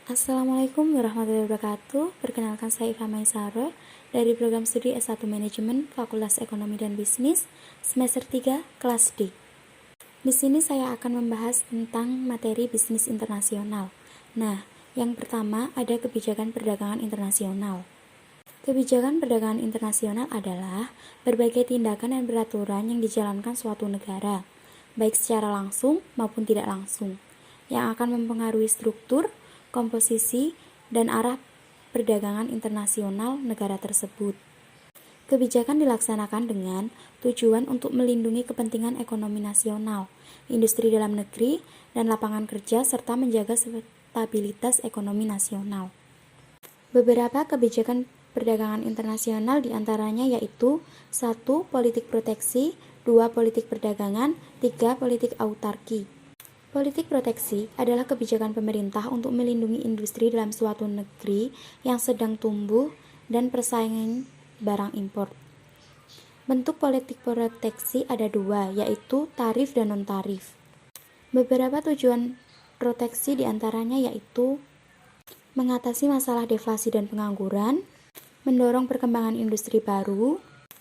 Assalamualaikum warahmatullahi wabarakatuh. Perkenalkan saya Iva Maisaro dari program studi S1 Manajemen Fakultas Ekonomi dan Bisnis semester 3 kelas D. Di sini saya akan membahas tentang materi bisnis internasional. Nah, yang pertama ada kebijakan perdagangan internasional. Kebijakan perdagangan internasional adalah berbagai tindakan dan peraturan yang dijalankan suatu negara, baik secara langsung maupun tidak langsung, yang akan mempengaruhi struktur, komposisi, dan arah perdagangan internasional negara tersebut. Kebijakan dilaksanakan dengan tujuan untuk melindungi kepentingan ekonomi nasional, industri dalam negeri, dan lapangan kerja, serta menjaga stabilitas ekonomi nasional. Beberapa kebijakan perdagangan internasional diantaranya yaitu 1. Politik proteksi, 2. Politik perdagangan, 3. Politik autarki. Politik proteksi adalah kebijakan pemerintah untuk melindungi industri dalam suatu negeri yang sedang tumbuh dan persaingan barang impor. Bentuk politik proteksi ada dua, yaitu tarif dan non-tarif. Beberapa tujuan proteksi diantaranya yaitu mengatasi masalah deflasi dan pengangguran, mendorong perkembangan industri baru,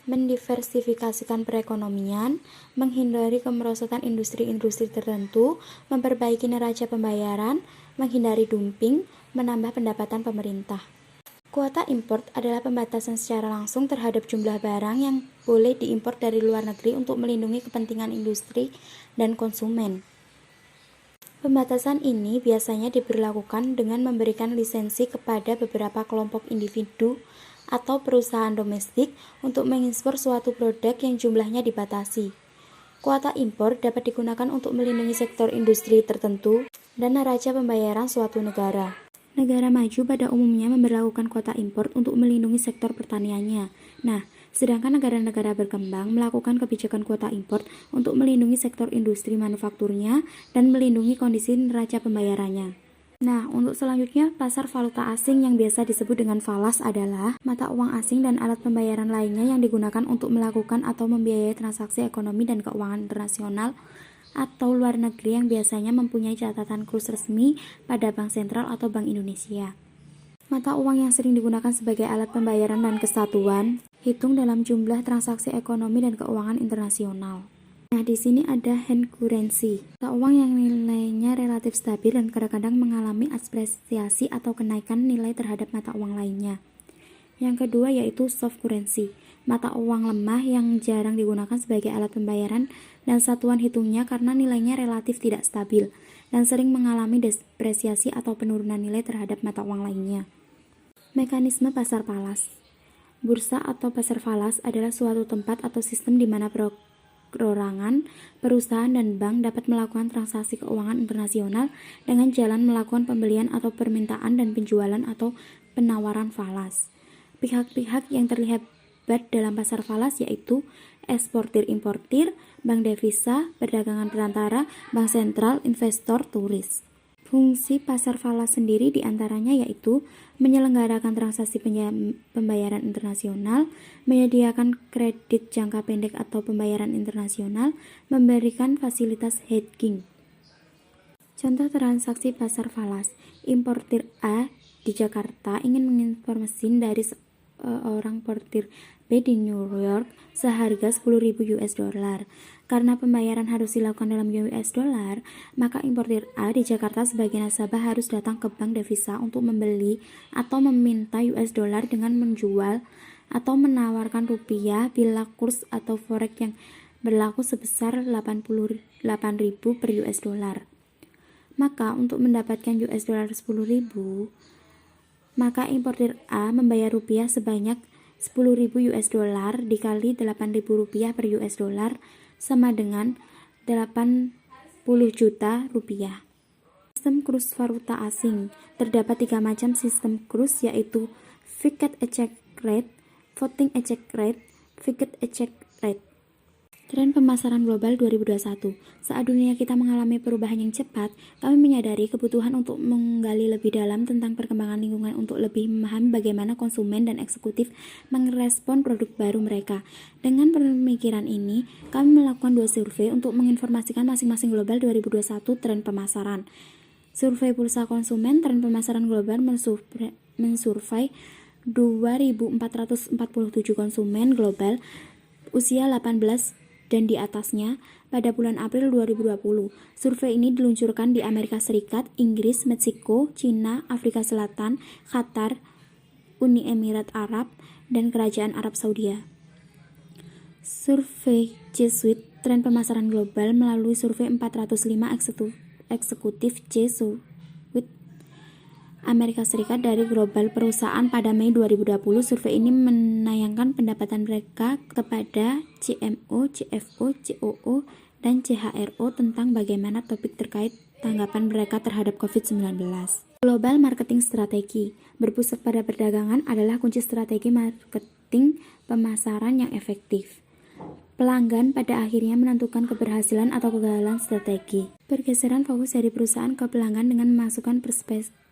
mendiversifikasikan perekonomian, menghindari kemerosotan industri-industri tertentu, memperbaiki neraca pembayaran, menghindari dumping, menambah pendapatan pemerintah. Kuota import adalah pembatasan secara langsung terhadap jumlah barang yang boleh diimpor dari luar negeri untuk melindungi kepentingan industri dan konsumen. Pembatasan ini biasanya diberlakukan dengan memberikan lisensi kepada beberapa kelompok individu atau perusahaan domestik untuk mengekspor suatu produk yang jumlahnya dibatasi. Kuota impor dapat digunakan untuk melindungi sektor industri tertentu dan neraca pembayaran suatu negara. Negara maju pada umumnya memberlakukan kuota impor untuk melindungi sektor pertaniannya. Nah, sedangkan negara-negara berkembang melakukan kebijakan kuota impor untuk melindungi sektor industri manufakturnya dan melindungi kondisi neraca pembayarannya. Nah, untuk selanjutnya, pasar valuta asing yang biasa disebut dengan falas adalah mata uang asing dan alat pembayaran lainnya yang digunakan untuk melakukan atau membiayai transaksi ekonomi dan keuangan internasional atau luar negeri yang biasanya mempunyai catatan kurs resmi pada Bank Sentral atau Bank Indonesia. Mata uang yang sering digunakan sebagai alat pembayaran dan kesatuan hitung dalam jumlah transaksi ekonomi dan keuangan internasional. Nah, di sini ada hand currency, mata uang yang nilainya relatif stabil dan kadang-kadang mengalami apresiasi atau kenaikan nilai terhadap mata uang lainnya. Yang kedua yaitu soft currency, mata uang lemah yang jarang digunakan sebagai alat pembayaran dan satuan hitungnya karena nilainya relatif tidak stabil dan sering mengalami depresiasi atau penurunan nilai terhadap mata uang lainnya. Mekanisme pasar falas. Bursa atau pasar falas adalah suatu tempat atau sistem di mana perorangan, perusahaan, dan bank dapat melakukan transaksi keuangan internasional dengan jalan melakukan pembelian atau permintaan dan penjualan atau penawaran falas. Pihak-pihak yang terlibat dalam pasar falas yaitu eksportir-importir, bank devisa, perdagangan perantara, bank sentral, investor, turis. Fungsi pasar falas sendiri diantaranya yaitu menyelenggarakan transaksi pembayaran internasional, menyediakan kredit jangka pendek atau pembayaran internasional, memberikan fasilitas hedging. Contoh transaksi pasar falas, importir A di Jakarta ingin mengimpor mesin dari seorang importir B di New York seharga 10.000 US dollar. Karena pembayaran harus dilakukan dalam US dollar, maka importir A di Jakarta sebagai nasabah harus datang ke bank devisa untuk membeli atau meminta US dollar dengan menjual atau menawarkan rupiah bila kurs atau forex yang berlaku sebesar 88.000 per US dollar. Maka untuk mendapatkan US dollar 10.000, maka importir A membayar rupiah sebanyak 10.000 US dollar dikali 8.000 rupiah per US dollar sama dengan 80 juta rupiah. Sistem kurs valuta asing. Terdapat 3 macam sistem kurs yaitu Fixed Exchange Rate, Floating Exchange Rate, Fixed Exchange Rate. Tren pemasaran global 2021. Saat dunia kita mengalami perubahan yang cepat, kami menyadari kebutuhan untuk menggali lebih dalam tentang perkembangan lingkungan untuk lebih memahami bagaimana konsumen dan eksekutif merespon produk baru mereka. Dengan pemikiran ini, kami melakukan 2 survei untuk menginformasikan masing-masing global 2021 tren pemasaran. Survei Pulsa Konsumen Tren Pemasaran Global mensurvei 2.447 konsumen global usia 18 dan di atasnya pada bulan April 2020. Survei ini diluncurkan di Amerika Serikat, Inggris, Meksiko, Cina, Afrika Selatan, Qatar, Uni Emirat Arab, dan Kerajaan Arab Saudi. Survei C-Suite Tren Pemasaran Global melalui survei 405 eksekutif C-Suite Amerika Serikat dari global perusahaan pada Mei 2020. Survei ini menayangkan pendapatan mereka kepada CMO, CFO, COO, dan CHRO tentang bagaimana topik terkait tanggapan mereka terhadap COVID-19. Global Marketing Strategi berpusat pada perdagangan adalah kunci strategi marketing pemasaran yang efektif. Pelanggan pada akhirnya menentukan keberhasilan atau kegagalan strategi. Pergeseran fokus dari perusahaan ke pelanggan dengan memasukkan perspektif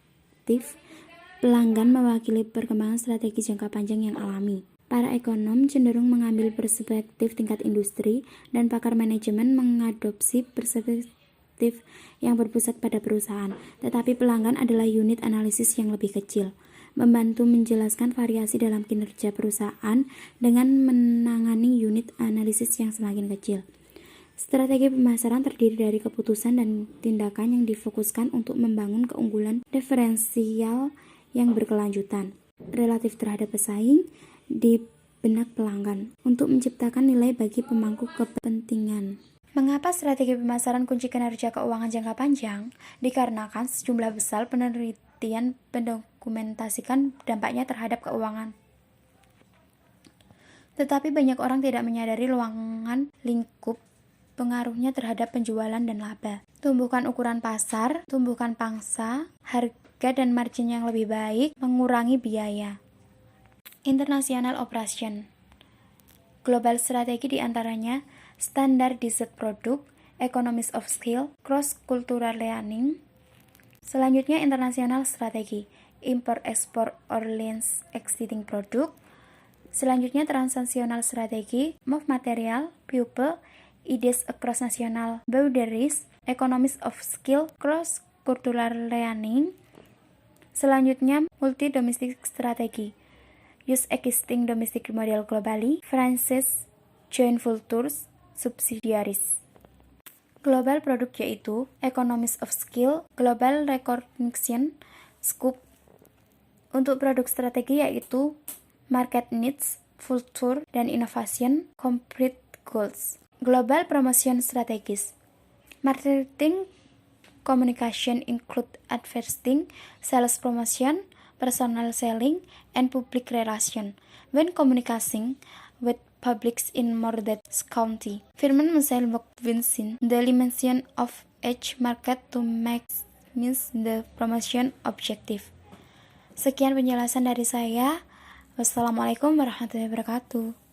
pelanggan mewakili perkembangan strategi jangka panjang yang alami. Para ekonom cenderung mengambil perspektif tingkat industri dan pakar manajemen mengadopsi perspektif yang berpusat pada perusahaan. Tetapi pelanggan adalah unit analisis yang lebih kecil, membantu menjelaskan variasi dalam kinerja perusahaan dengan menangani unit analisis yang semakin kecil. Strategi pemasaran terdiri dari keputusan dan tindakan yang difokuskan untuk membangun keunggulan diferensial yang berkelanjutan relatif terhadap pesaing di benak pelanggan untuk menciptakan nilai bagi pemangku kepentingan. Mengapa strategi pemasaran kunci kinerja keuangan jangka panjang? Dikarenakan sejumlah besar penelitian mendokumentasikan dampaknya terhadap keuangan. Tetapi banyak orang tidak menyadari luangan lingkup pengaruhnya terhadap penjualan dan laba. Tumbuhkan ukuran pasar, tumbuhkan pangsa, harga dan margin yang lebih baik, mengurangi biaya. International Operation. Global strategi diantaranya standardized product, economies of scale, cross-cultural learning. Selanjutnya international strategi, import-export or lens existing product. Selanjutnya transnational strategi, move material, people, ideas across national boundaries, economies of scale, cross-cultural learning. Selanjutnya multi-domestic strategi, use existing domestic model globally, franchise, joint ventures, subsidiaries. Global product yaitu economies of scale, global recognition, scope. Untuk produk strategi yaitu market needs, future, dan innovation, complete goals. Global promotion strategies. Marketing communication include advertising, sales promotion, personal selling, and public relation. When communicating with publics in more than county, firmen must work within the dimension of each market to maximize the promotion objective. Sekian penjelasan dari saya. Wassalamualaikum warahmatullahi wabarakatuh.